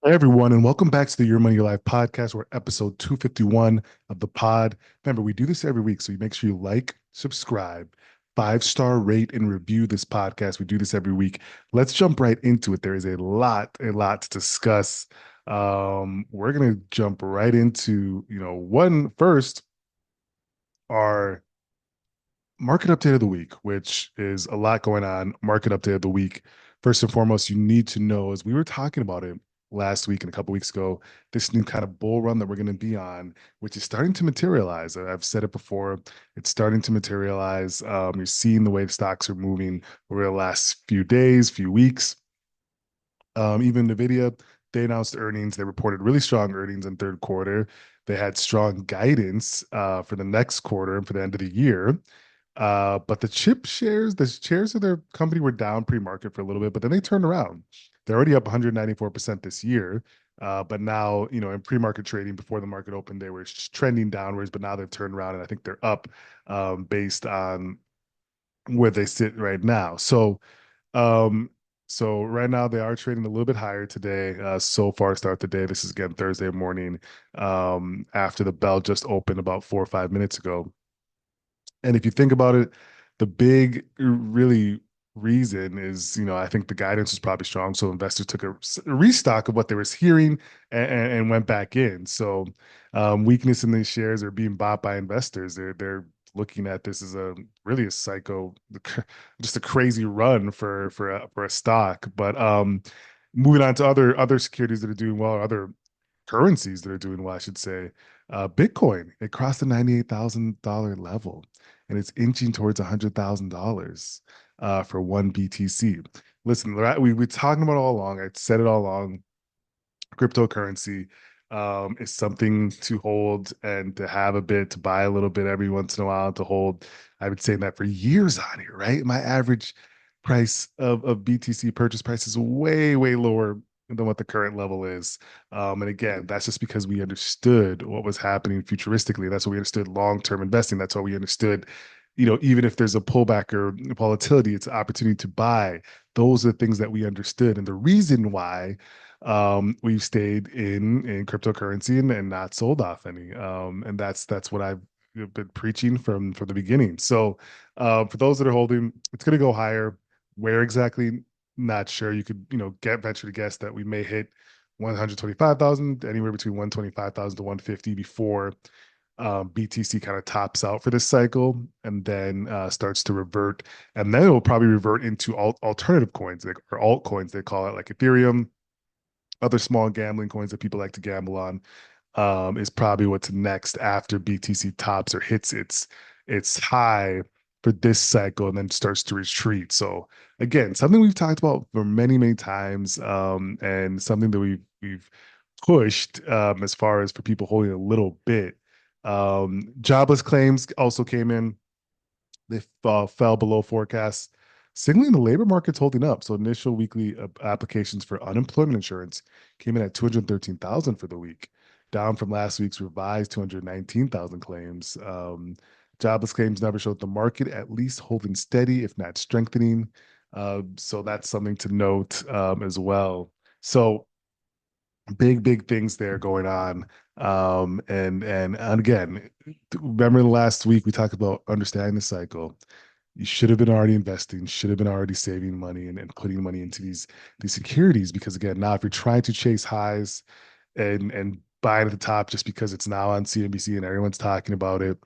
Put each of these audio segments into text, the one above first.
Hey everyone, and welcome back to the Your Money Your Life podcast. We're episode 251 of the pod. Remember, we do this every week, so you make sure you like, subscribe, five-star rate, and review this podcast. We do this every week. Let's jump right into it. There is a lot to discuss. We're gonna jump right into, one first, our market update of the week, which is a lot going on. Market update of the week. First and foremost, you need to know, as we were talking about it last week and a couple weeks ago, this new kind of bull run that we're going to be on, which is starting to materialize. I've said it before, it's starting to materialize. You're seeing the way the stocks are moving over the last few days, few weeks. Even NVIDIA, they announced earnings. They reported really strong earnings in third quarter. They had strong guidance for the next quarter and for the end of the year. But the shares of their company were down pre-market for a little bit, but then they turned around. They're already up 194% this year. But now, in pre-market trading before the market opened, they were trending downwards, but now they've turned around and I think they're up based on where they sit right now. Um, so right now they are trading a little bit higher today. So far, start the day. This is again Thursday morning, after the bell just opened about 4 or 5 minutes ago. And if you think about it, the big really reason is, I think the guidance was probably strong. So investors took a restock of what they was hearing and went back in. So weakness in these shares are being bought by investors. They're looking at this as a really a psycho, just a crazy run for a stock. But moving on to other securities that are doing well, or other currencies that are doing well, I should say. Bitcoin, it crossed the $98,000 level and it's inching towards $100,000 for one BTC. Listen, we're talking about it all along. I said it all along. Cryptocurrency is something to hold and to have a bit, to buy a little bit every once in a while, to hold. I've been saying that for years on here, right? My average price of BTC purchase price is way, way lower than what the current level is. And again, that's just because we understood what was happening futuristically. That's what we understood long-term investing. That's what we understood. Even if there's a pullback or volatility, it's an opportunity to buy. Those are the things that we understood. And the reason why we've stayed in cryptocurrency and not sold off any. And that's what I've been preaching from the beginning. So for those that are holding, it's going to go higher. Where exactly? Not sure. You could, get venture to guess that we may hit 125,000, anywhere between 125,000 to 150 before BTC kind of tops out for this cycle and then starts to revert. And then it will probably revert into alternative coins, like, or altcoins, they call it, like Ethereum, other small gambling coins that people like to gamble on, is probably what's next after BTC tops or hits its high for this cycle and then starts to retreat. So again, something we've talked about for many, many times, and something that we've pushed, as far as for people holding a little bit. Jobless claims also came in. They fell below forecasts, signaling the labor market's holding up. So initial weekly applications for unemployment insurance came in at 213,000 for the week, down from last week's revised 219,000 claims. Jobless claims never showed the market at least holding steady, if not strengthening. So that's something to note, as well. So big things there going on. And again, remember last week we talked about understanding the cycle. You should have been already investing, should have been already saving money and putting money into these securities, because again, now if you're trying to chase highs and buying at the top just because it's now on CNBC and everyone's talking about it,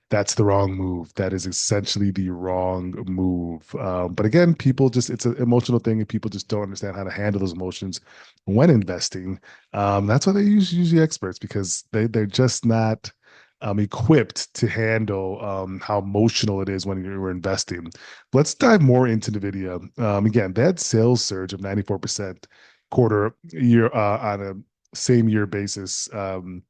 that's the wrong move. That is essentially the wrong move. But again, people just, it's an emotional thing and people just don't understand how to handle those emotions when investing. That's why they use the experts, because they're just not equipped to handle how emotional it is when you're investing. Let's dive more into NVIDIA. Again, they had sales surge of 94% quarter year, on a same year basis, on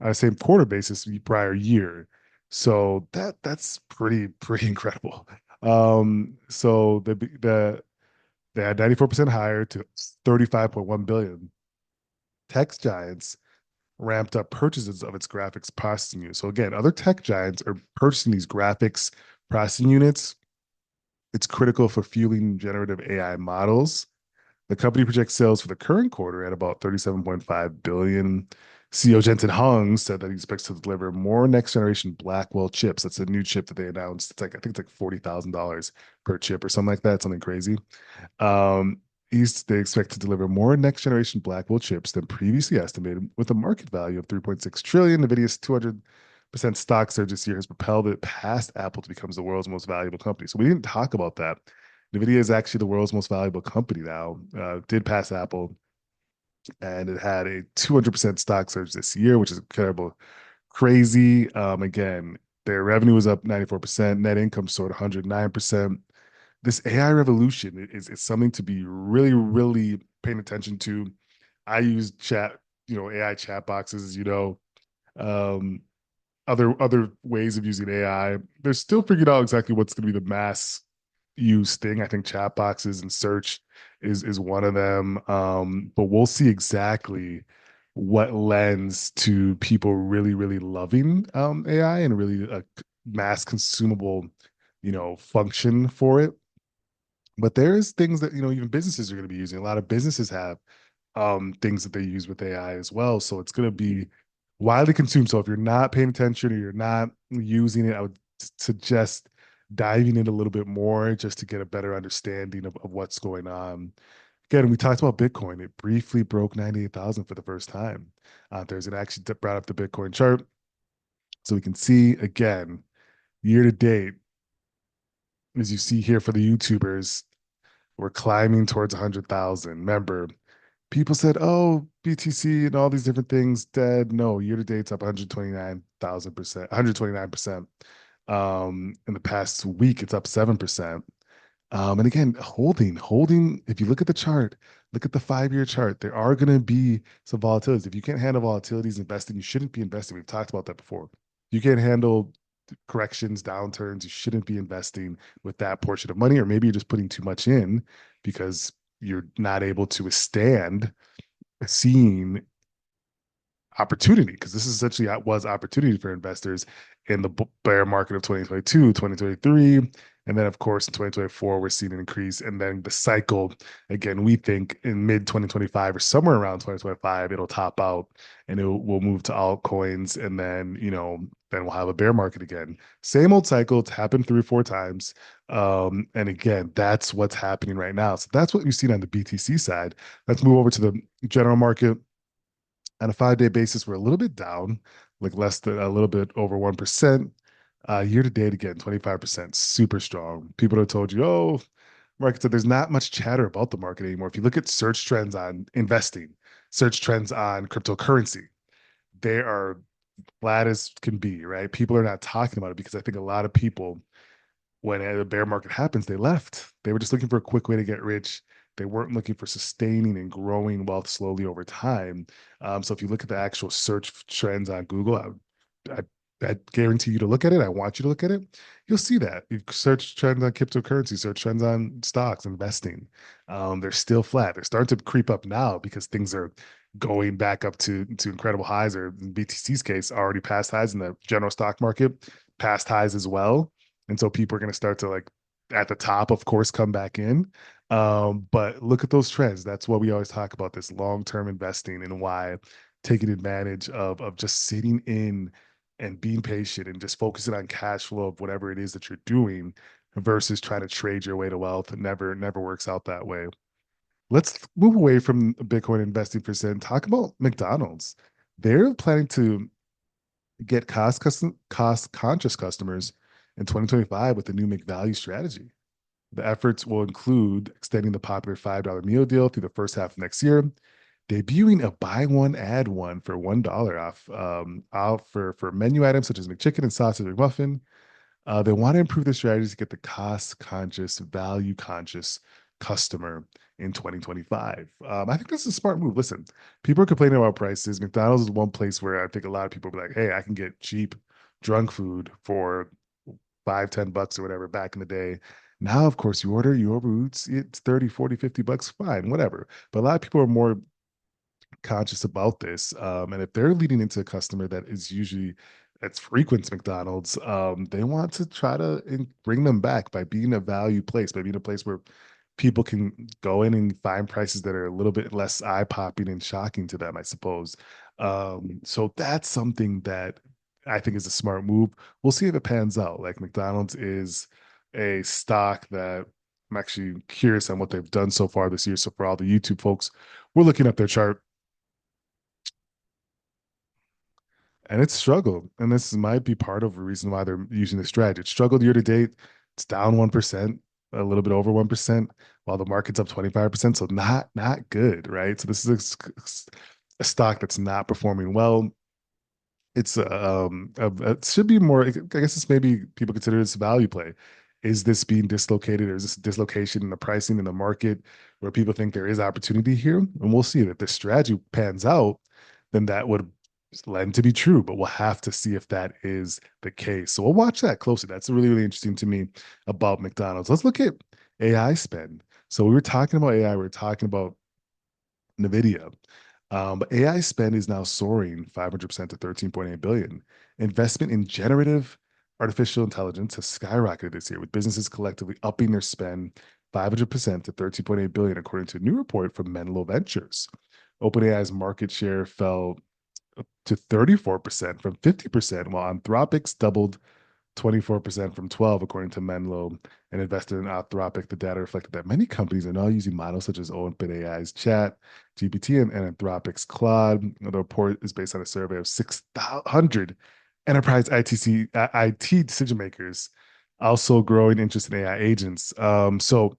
a same quarter basis prior year. So that's pretty incredible. So they had 94% higher to 35.1 billion. Tech giants ramped up purchases of its graphics processing units. So again, other tech giants are purchasing these graphics processing units. It's critical for fueling generative AI models. The company projects sales for the current quarter at about 37.5 billion. CEO Jensen Hung said that he expects to deliver more next generation Blackwell chips. That's a new chip that they announced. It's like, I think it's like $40,000 per chip or something like that, something crazy. Um, they expect to deliver more next generation Blackwell chips than previously estimated, with a market value of 3.6 trillion. NVIDIA's 200% stock surge this year has propelled it past Apple to become the world's most valuable company. So we didn't talk about that. NVIDIA is actually the world's most valuable company now. Did pass Apple, and it had a 200% stock surge this year, which is incredible, crazy. Again, their revenue was up 94%, net income soared 109%. This AI revolution is something to be really, really paying attention to. I use AI chat boxes, um, other ways of using AI. They're still figuring out exactly what's going to be the mass use thing. I think chat boxes and search is one of them. But we'll see exactly what lends to people really, really loving AI and really a mass consumable, function for it. But there's things that, even businesses are going to be using. A lot of businesses have things that they use with AI as well. So it's going to be widely consumed. So if you're not paying attention or you're not using it, I would suggest diving in a little bit more just to get a better understanding of what's going on. Again, we talked about Bitcoin. It briefly broke 98,000 for the first time. There's an actually brought up the Bitcoin chart. So we can see again, year to date, as you see here for the YouTubers, we're climbing towards 100,000. Remember, people said, "Oh, BTC and all these different things dead." No, year to date's up 129,000%, 129%. In the past week, it's up 7%. And again, holding. If you look at the chart, look at the 5-year chart. There are going to be some volatilities. If you can't handle volatilities investing, you shouldn't be investing. We've talked about that before. You can't handle corrections, downturns. You shouldn't be investing with that portion of money, or maybe you're just putting too much in because you're not able to withstand seeing opportunity, because this is essentially was opportunity for investors in the bear market of 2022, 2023. And then, of course, in 2024, we're seeing an increase. And then the cycle, again, we think in mid 2025 or somewhere around 2025, it'll top out and will move to altcoins. And then, then we'll have a bear market again. Same old cycle. It's happened 3 or 4 times. And again, that's what's happening right now. So that's what we've seen on the BTC side. Let's move over to the general market. On a 5-day basis, we're a little bit down, like less than a little bit over 1%. Year to date, again, 25%, super strong. People have told you, oh, market said there's not much chatter about the market anymore. If you look at search trends on investing, search trends on cryptocurrency, they are flat as can be, right? People are not talking about it because I think a lot of people, when a bear market happens, they left. They were just looking for a quick way to get rich. They weren't looking for sustaining and growing wealth slowly over time. So if you look at the actual search trends on Google, I, I guarantee you to look at it. I want you to look at it. You'll see that. You search trends on cryptocurrency, search trends on stocks, investing. They're still flat. They're starting to creep up now because things are going back up to incredible highs, or in BTC's case, already past highs in the general stock market, past highs as well. And so people are going to start to, like, at the top, of course, come back in. But look at those trends. That's what we always talk about, this long-term investing, and why taking advantage of just sitting in and being patient and just focusing on cash flow of whatever it is that you're doing versus trying to trade your way to wealth. It never works out that way. Let's move away from Bitcoin investing for a second. Talk about McDonald's. They're planning to get cost conscious customers in 2025 with the new McValue strategy. The efforts will include extending the popular $5 meal deal through the first half of next year, debuting a buy one add one for $1 off for menu items such as McChicken and sausage McMuffin. They want to improve their strategies to get the cost conscious, value conscious customer in 2025. I think that's a smart move. Listen, people are complaining about prices. McDonald's is one place where I think a lot of people will be like, hey, I can get cheap drunk food for 5, $10 or whatever back in the day. Now, of course, you order Uber Eats, it's 30, 40, $50, fine, whatever. But a lot of people are more conscious about this. And if they're leading into a customer that is usually that's frequents McDonald's, they want to try to bring them back by being a value place, by being a place where people can go in and find prices that are a little bit less eye-popping and shocking to them, I suppose. So that's something that I think is a smart move. We'll see if it pans out. Like McDonald's is a stock that I'm actually curious on what they've done so far this year. So for all the YouTube folks, we're looking at their chart and it's struggled. And this might be part of the reason why they're using this strategy. It struggled year to date. It's down 1%, a little bit over 1%, while the market's up 25%. So not good, right? So this is a stock that's not performing well. It's it should be more. I guess it's maybe people consider this a value play. Is this being dislocated, or is this a dislocation in the pricing in the market where people think there is opportunity here? And we'll see that this strategy pans out, then that would lend to be true. But we'll have to see if that is the case. So we'll watch that closely. That's really interesting to me about McDonald's. Let's look at AI spend. So we were talking about AI. We were talking about NVIDIA. But AI spend is now soaring 500% to 13.8 billion. Investment in generative artificial intelligence has skyrocketed this year, with businesses collectively upping their spend 500% to 13.8 billion, according to a new report from Menlo Ventures. OpenAI's market share fell to 34% from 50%, while Anthropic's doubled 24% from 12, according to Menlo, and invested in Anthropic. The data reflected that many companies are now using models such as OpenAI's Chat, GPT, and Anthropic's Claude. The report is based on a survey of 600 enterprise IT decision makers, also growing interest in AI agents. So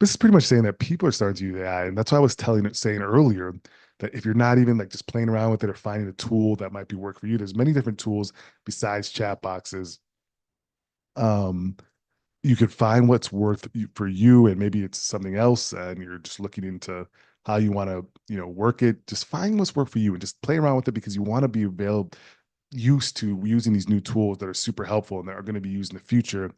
this is pretty much saying that people are starting to use AI, and that's why I was saying earlier that if you're not even like just playing around with it or finding a tool that might be work for you, there's many different tools besides chat boxes. um you could find what's worth for you, and maybe it's something else and you're just looking into how you want to work it. Just find what's work for you and just play around with it, because you want to be available used to using these new tools that are super helpful and that are going to be used in the future.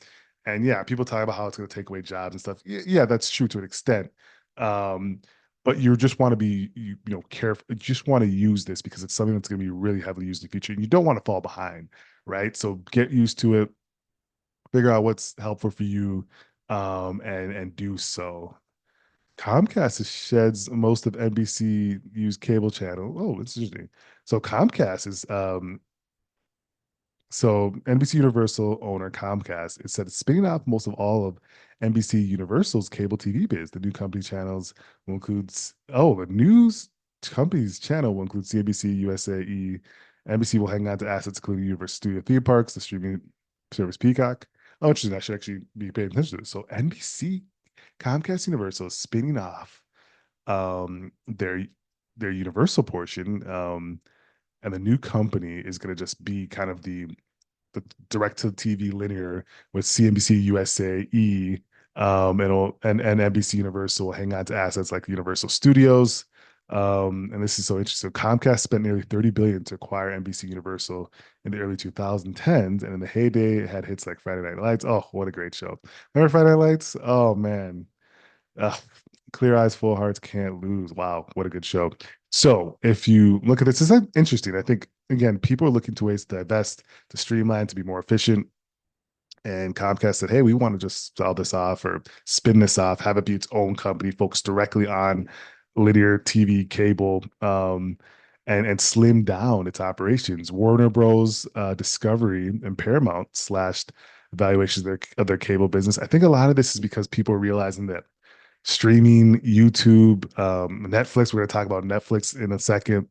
And yeah, people talk about how it's going to take away jobs and stuff. Yeah, that's true to an extent. um but you just want to be careful. You just want to use this because it's something that's going to be really heavily used in the future, and you don't want to fall behind, right? So get used to it, figure out what's helpful for you, and do so. Comcast sheds most of NBC used cable channel. Oh, it's interesting. So Comcast is so NBC Universal owner Comcast, it said it's spinning off most of all of NBC Universal's cable TV biz. The new company channels will include the news company's channel will include CNBC, USAE. NBC will hang on to assets including Universal Studio theme parks, the streaming service Peacock. Oh, interesting. I should actually be paying attention to this. So NBC, Comcast Universal is spinning off um their their Universal portion. And the new company is going to just be kind of the direct to TV linear with CNBC USA E, and NBC Universal will hang on to assets like Universal Studios. And this is so interesting. So Comcast spent nearly 30 billion to acquire NBC Universal in the early 2010s, and in the heyday, it had hits like Friday Night Lights. Oh, what a great show! Remember Friday Night Lights? Oh man, uh, Clear Eyes, Full Hearts, Can't Lose. Wow, what a good show. So if you look at this, it's interesting. I think again, people are looking to ways to divest, to streamline, to be more efficient. And Comcast said, "Hey, we want to just sell this off or spin this off, have it be its own company, focused directly on linear TV, cable, and slim down its operations." Warner Bros. Discovery and Paramount slashed valuations of their cable business. I think a lot of this is because people are realizing that streaming, YouTube, Netflix. We're going to talk about Netflix in a second.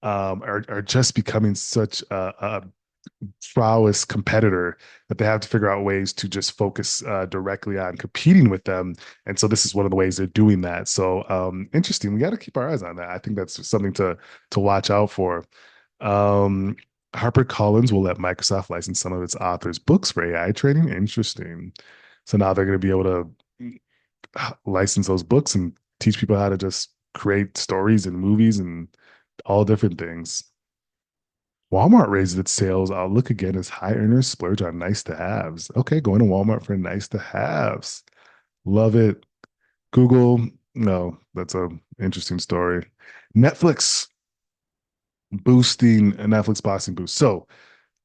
Are just becoming such a prowess competitor that they have to figure out ways to just focus directly on competing with them. And so this is one of the ways they're doing that. So interesting. We got to keep our eyes on that. I think that's something to watch out for. Um, HarperCollins will let Microsoft license some of its authors' books for AI training. Interesting. So now they're going to be able to license those books and teach people how to just create stories and movies and all different things. Walmart raised its sales outlook again as high earners splurge on nice to haves. Okay, going to Walmart for nice to haves. Love it. Google, no, that's a interesting story. Netflix boosting Netflix boxing boost. So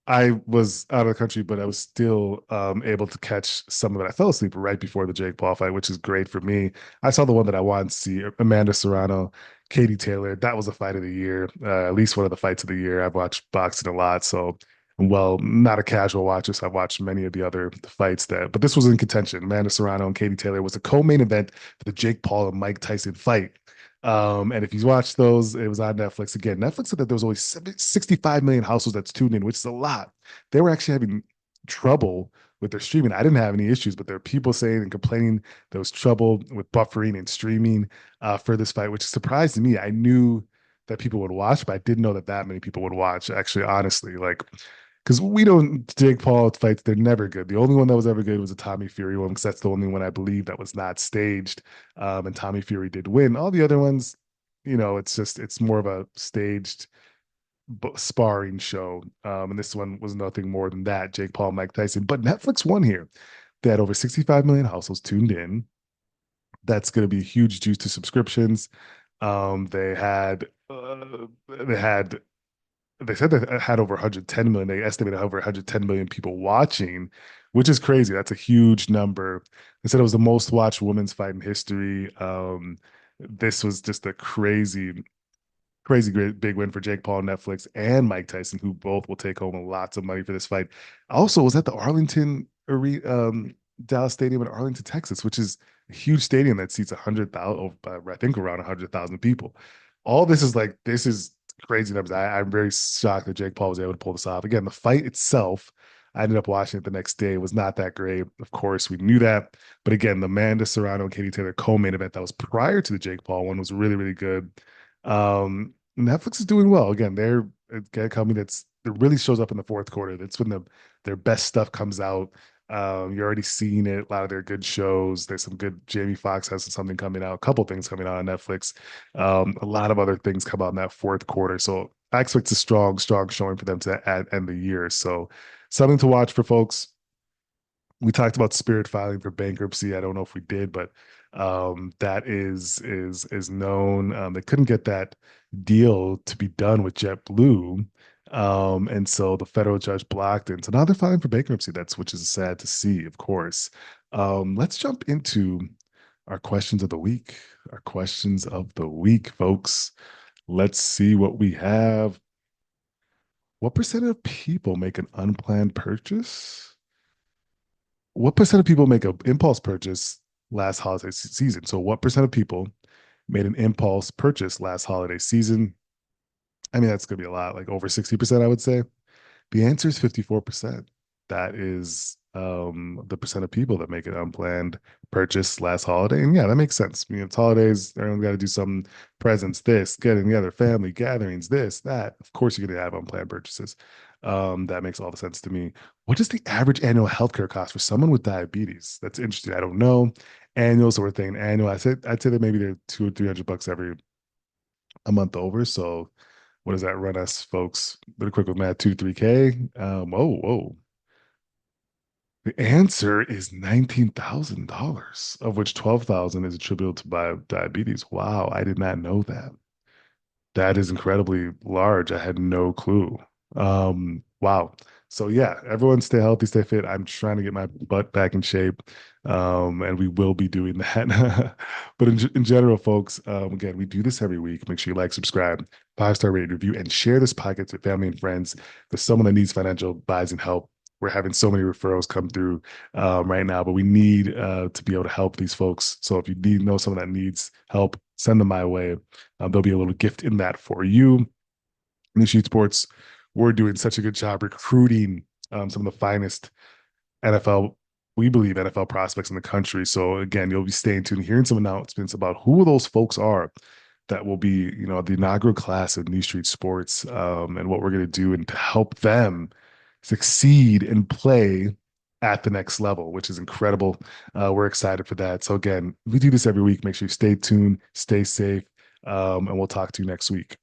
I was out of the country, but I was still able to catch some of it. I fell asleep right before the Jake Paul fight, which is great for me. I saw the one that I wanted to see, Amanda Serrano, Katie Taylor. That was a fight of the year, at least one of the fights of the year. I've watched boxing a lot, so well, not a casual watcher, so I've watched many of the other fights that, but this was in contention. Amanda Serrano and Katie Taylor was a co-main event for the Jake Paul and Mike Tyson fight. And if you watch those, it was on Netflix again. Netflix said that there was only 65 million households that's tuned in, which is a lot. They were actually having trouble with their streaming. I didn't have any issues, but there are people saying and complaining there was trouble with buffering and streaming for this fight, which surprised me. I knew that people would watch, but I didn't know that that many people would watch. Actually, honestly, like because we don't Jake Paul fights, they're never good. The only one that was ever good was a Tommy Fury one, because that's the only one I believe that was not staged. And Tommy Fury did win. All the other ones, it's more of a staged sparring show. And this one was nothing more than that. Jake Paul, Mike Tyson. But Netflix won here. They had over 65 million households tuned in. That's going to be a huge juice to subscriptions. They had they had they said they had over 110 million. They estimated over 110 million people watching, which is crazy. That's a huge number. They said it was the most watched women's fight in history. This was just a crazy great big win for Jake Paul, Netflix, and Mike Tyson, who both will take home lots of money for this fight. Also, was at the Arlington Dallas Stadium in Arlington, Texas, which is a huge stadium that seats 100,000, I think around 100,000 people. All this is crazy numbers. I'm very shocked that Jake Paul was able to pull this off. Again, the fight itself, I ended up watching it the next day, was not that great. Of course, we knew that. But again, the Amanda Serrano and Katie Taylor co-main event that was prior to the Jake Paul one was really, really good. Netflix is doing well. Again, they're a company that really shows up in the fourth quarter. That's when their best stuff comes out. You're already seeing it. A lot of their good shows. There's some good. Jamie Foxx has something coming out. A couple things coming out on Netflix. A lot of other things come out in that fourth quarter. So I expect a strong showing for them to end the year. So something to watch for folks. We talked about Spirit filing for bankruptcy. I don't know if we did, but that is known. They couldn't get that deal to be done with JetBlue, and so the federal judge blocked it. So now they're filing for bankruptcy. Which is sad to see, of course. Let's jump into our questions of the week. Our questions of the week, folks. Let's see what we have. What percent of people make an unplanned purchase? What percent of people make an impulse purchase last holiday season? So, what percent of people made an impulse purchase last holiday season? I mean, that's going to be a lot, like over 60%, I would say. The answer is 54%. That is the percent of people that make an unplanned purchase last holiday. And yeah, that makes sense. It's holidays, everyone's got to do some presents, this, getting together, family gatherings, this, that. Of course, you're going to have unplanned purchases. That makes all the sense to me. What is the average annual healthcare cost for someone with diabetes? That's interesting. I don't know. Annual, so we're thinking annual. I'd say that maybe they're $200 or $300 every a month over. So what does that run us, folks? Really quick with math, 3K. Whoa. The answer is $19,000, of which 12,000 is attributable to diabetes. Wow, I did not know that. That is incredibly large. I had no clue. Wow. So yeah, everyone stay healthy, stay fit. I'm trying to get my butt back in shape. And we will be doing that. But in general, folks, again, we do this every week. Make sure you like, subscribe, 5-star rate review, and share this podcast with family and friends. There's someone that needs financial advice and help. We're having so many referrals come through right now, but we need to be able to help these folks. So if you know someone that needs help, send them my way. There'll be a little gift in that for you. New Sheet Sports, we're doing such a good job recruiting some of the finest NFL, we believe, NFL prospects in the country. So again, you'll be staying tuned, hearing some announcements about who those folks are that will be, the inaugural class of New Street Sports, and what we're going to do and to help them succeed and play at the next level, which is incredible. We're excited for that. So again, we do this every week. Make sure you stay tuned, stay safe, and we'll talk to you next week.